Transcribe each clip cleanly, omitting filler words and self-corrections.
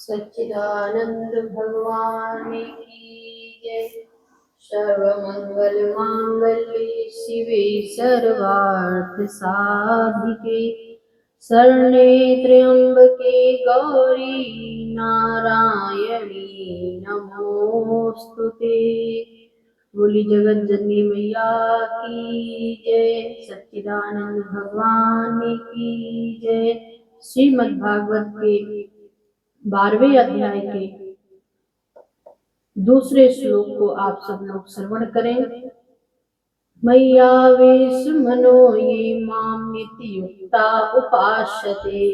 सच्चिदानंद भगवान की जय। सर्वमंगल मांगल्ये शिवे सर्वार्थ साधिके शरणे त्र्यंबके गौरी नारायणी नमोस्तुते। बोली जगत जननी मैया की जय। सच्चिदानंद भगवान की जय। श्रीमद् भागवत के 12वें अध्याय के दूसरे श्लोक को आप सब लोग श्रवण करें। मय्यावेश मनो ये माम नित्ययुक्ता उपासते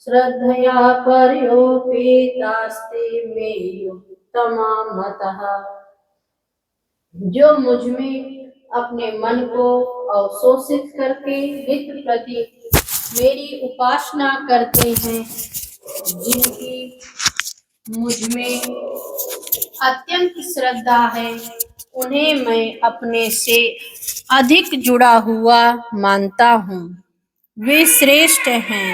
श्रद्धया पर्योपेतास्ते मे युक्तमा मतः। जो मुझ में अपने मन को अवशोषित करके नित्य प्रति मेरी उपासना करते हैं, जिनकी मुझ में अत्यंत श्रद्धा है, उन्हें मैं अपने से अधिक जुड़ा हुआ मानता हूँ। वे श्रेष्ठ हैं।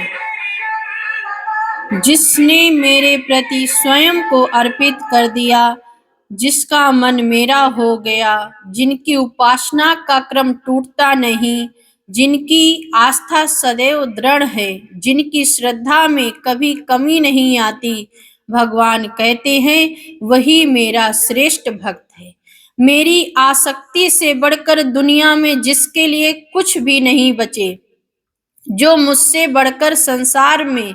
जिसने मेरे प्रति स्वयं को अर्पित कर दिया, जिसका मन मेरा हो गया, जिनकी उपासना का क्रम टूटता नहीं, जिनकी आस्था सदैव दृढ़ है, जिनकी श्रद्धा में कभी कमी नहीं आती, भगवान कहते हैं वही मेरा श्रेष्ठ भक्त है। मेरी आसक्ति से बढ़कर दुनिया में जिसके लिए कुछ भी नहीं बचे, जो मुझसे बढ़कर संसार में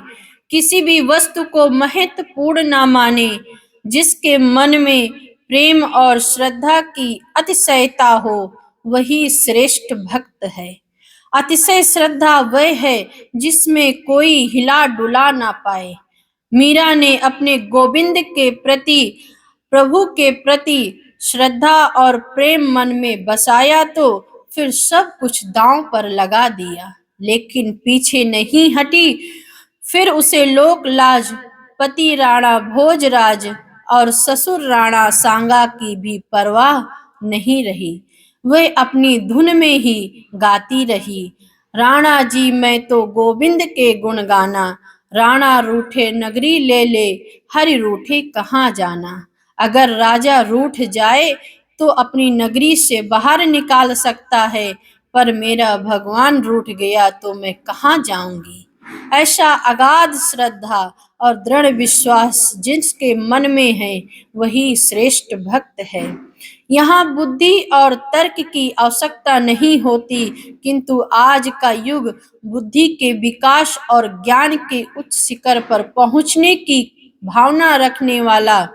किसी भी वस्तु को महत्वपूर्ण न माने, जिसके मन में प्रेम और श्रद्धा की अतिशयता हो, वही श्रेष्ठ भक्त है। अतिशय श्रद्धा वह है जिसमें कोई हिला डुला ना पाए। मीरा ने अपने गोविंद के प्रति, प्रभु के प्रति श्रद्धा और प्रेम मन में बसाया तो फिर सब कुछ दांव पर लगा दिया, लेकिन पीछे नहीं हटी। फिर उसे लोक लाज, पति राणा भोजराज और ससुर राणा सांगा की भी परवाह नहीं रही। वह अपनी धुन में ही गाती रही, राणा जी मैं तो गोविंद के गुण गाना, राणा रूठे नगरी ले ले, हरि रूठे कहाँ जाना। अगर राजा रूठ जाए तो अपनी नगरी से बाहर निकाल सकता है, पर मेरा भगवान रूठ गया तो मैं कहाँ जाऊंगी। ऐसा अगाध श्रद्धा और दृढ़ विश्वास जिसके मन में है, वही श्रेष्ठ भक्त है। यहाँ बुद्धि और तर्क की आवश्यकता नहीं होती, किंतु आज का युग बुद्धि के विकास और ज्ञान के उच्च शिखर पर पहुंचने की भावना रखने वाला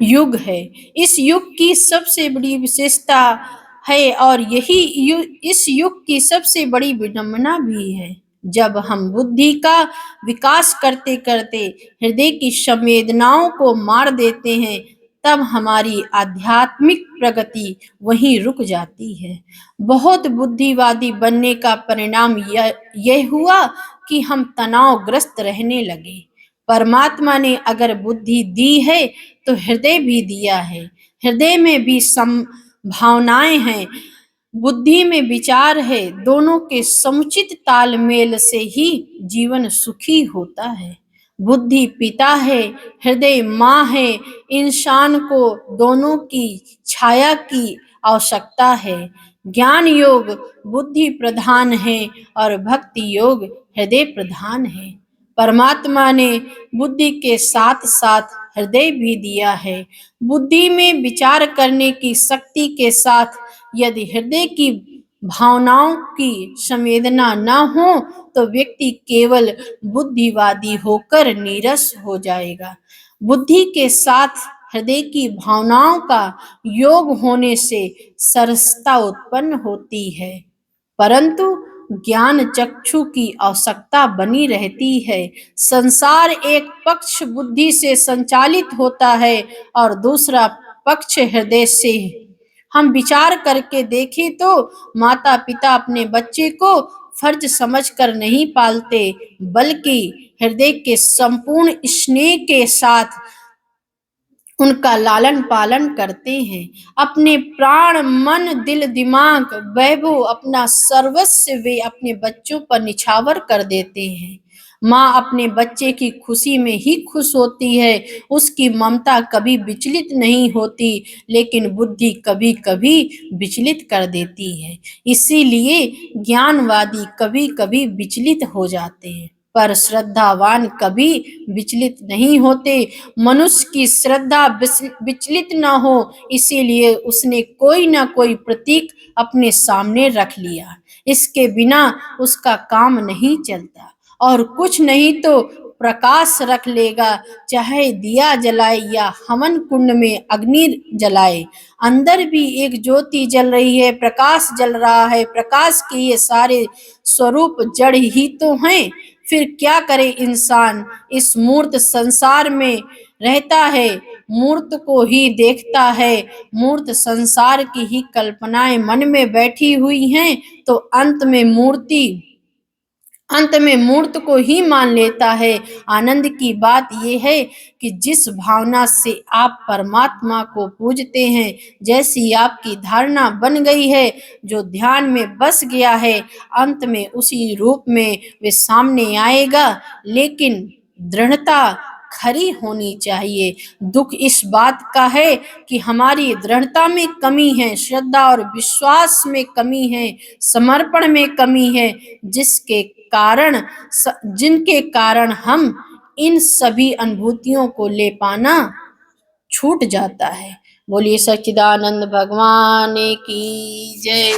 युग है। इस युग की सबसे बड़ी विशेषता है और इस युग की सबसे बड़ी विडंबना भी है। जब हम बुद्धि का विकास करते करते हृदय की संवेदनाओं को मार देते हैं, तब हमारी आध्यात्मिक प्रगति वहीं रुक जाती है। बहुत बुद्धिवादी बनने का परिणाम यह हुआ कि हम तनावग्रस्त रहने लगे। परमात्मा ने अगर बुद्धि दी है तो हृदय भी दिया है। हृदय में भी भावनाएं हैं, बुद्धि में विचार है। दोनों के समुचित तालमेल से ही जीवन सुखी होता है। बुद्धि पिता है, हृदय माँ है। इंसान को दोनों की छाया की आवश्यकता है। ज्ञान योग बुद्धि प्रधान है और भक्ति योग हृदय प्रधान है। परमात्मा ने बुद्धि के साथ साथ हृदय भी दिया है। बुद्धि में विचार करने की शक्ति के साथ यदि हृदय की भावनाओं की संवेदना न हो तो व्यक्ति केवल बुद्धिवादी होकर नीरस हो जाएगा। बुद्धि के साथ हृदय की भावनाओं का योग होने से सरसता उत्पन्न होती है, परंतु ज्ञान चक्षु की आवश्यकता बनी रहती है। संसार एक पक्ष बुद्धि से संचालित होता है और दूसरा पक्ष हृदय से। हम विचार करके देखें तो माता पिता अपने बच्चे को फर्ज समझकर नहीं पालते, बल्कि हृदय के संपूर्ण स्नेह के साथ उनका लालन पालन करते हैं। अपने प्राण, मन, दिल, दिमाग, वैभव, अपना सर्वस्व वे अपने बच्चों पर निछावर कर देते हैं। माँ अपने बच्चे की खुशी में ही खुश होती है, उसकी ममता कभी विचलित नहीं होती, लेकिन बुद्धि कभी-कभी विचलित कर देती है। इसीलिए ज्ञानवादी कभी-कभी विचलित हो जाते हैं, पर श्रद्धावान कभी विचलित नहीं होते। मनुष्य की श्रद्धा विचलित न हो, इसीलिए उसने कोई न कोई प्रतीक अपने सामने रख लिया। इसके बिना उसका काम नहीं चलता, और कुछ नहीं तो प्रकाश रख लेगा, चाहे दिया जलाए या हवन कुंड में अग्नि जलाए। अंदर भी एक ज्योति जल रही है, प्रकाश जल रहा है। प्रकाश के ये सारे स्वरूप जड़ ही तो हैं। फिर क्या करे इंसान, इस मूर्त संसार में रहता है, मूर्त को ही देखता है, मूर्त संसार की ही कल्पनाएं मन में बैठी हुई हैं, तो अंत में मूर्त को ही मान लेता है। आनंद की बात यह है कि जिस भावना से आप परमात्मा को पूजते हैं, जैसी आपकी धारणा बन गई है, जो ध्यान में बस गया है, अंत में उसी रूप में वे सामने आएगा। लेकिन दृढ़ता खरी होनी चाहिए। दुख इस बात का है कि हमारी दृढ़ता में कमी है, श्रद्धा और विश्वास में कमी है, समर्पण में कमी है, जिनके कारण हम इन सभी अनुभूतियों को ले पाना छूट जाता है। बोलिए सच्चिदानंद भगवान की जय।